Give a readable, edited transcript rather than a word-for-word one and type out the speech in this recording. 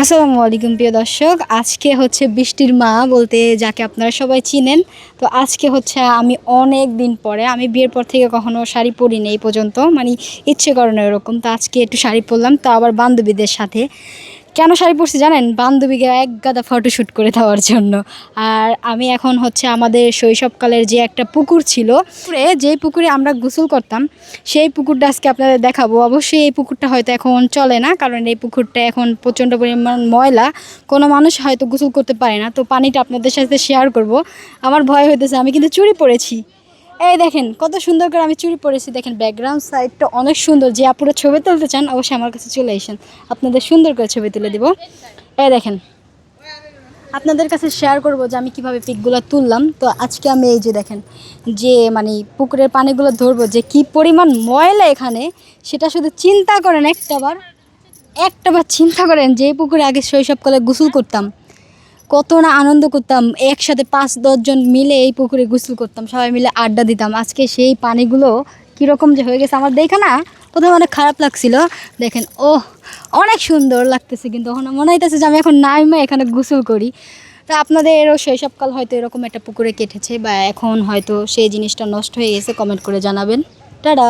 আসসালামু আলাইকুম প্রিয় দর্শক। আজকে হচ্ছে বৃষ্টির মা বলতে যাকে আপনারা সবাই চিনেন। তো আজকে হচ্ছে আমি অনেক দিন পরে, আমি বিয়ের পর থেকে কখনো শাড়ি পরিনি এই পর্যন্ত, মানে ইচ্ছে করে না এরকম। তো আজকে একটু শাড়ি পরলাম, তো আবার বান্ধবীদের সাথে। কেন শাড়ি পরছি জানেন? বান্ধবীকে এক গাদা ফটোশ্যুট করে দেওয়ার জন্য। আর আমি এখন হচ্ছে আমাদের শৈশবকালের যে একটা পুকুর ছিল, যেই পুকুরে আমরা গোসল করতাম, সেই পুকুরটা আজকে আপনাদের দেখাবো। অবশ্যই এই পুকুরটা হয়তো এখন চলে না, কারণ এই পুকুরটা এখন প্রচণ্ড পরিমাণ ময়লা, কোনো মানুষ হয়তো গোসল করতে পারে না। তো পানিটা আপনাদের সাথে শেয়ার করব। আমার ভয় হইতেছে, আমি কিন্তু চুড়ি পরেছি। এই দেখেন কত সুন্দর করে আমি চুড়ি পরেছি। দেখেন ব্যাকগ্রাউন্ড সাইডটা অনেক সুন্দর। যে আপুরা ছবি তুলতে চান অবশ্যই আমার কাছে চলে আসেন, আপনাদের সুন্দর করে ছবি তুলে দিব। এই দেখেন, আপনাদের কাছে শেয়ার করব যে আমি কিভাবে পিকগুলো তুললাম। তো আজকে আমি এই যে দেখেন, যে মানে পুকুরের পানিগুলো ধরবো, যে কি পরিমাণ ময়লা এখানে, সেটা শুধু চিন্তা করেন। একটাবার চিন্তা করেন, যে পুকুরে আগে শৈশবকালে গোসল করতাম, কত না আনন্দ করতাম। একসাথে 5-10 জন মিলে এই পুকুরে গোসল করতাম, সবাই মিলে আড্ডা দিতাম। আজকে সেই পানিগুলো কীরকম যে হয়ে গেছে, আমার দেখে না প্রথমে অনেক খারাপ লাগছিল। দেখেন, অনেক সুন্দর লাগতেছে, কিন্তু এখন মনে হইতেছে যে আমি এখন নাইমা এখানে গোসল করি। তা আপনাদেরও শৈশবকাল হয়তো এরকম একটা পুকুরে কেটেছে, বা এখন হয়তো সেই জিনিসটা নষ্ট হয়ে গেছে, কমেন্ট করে জানাবেন। টাটা।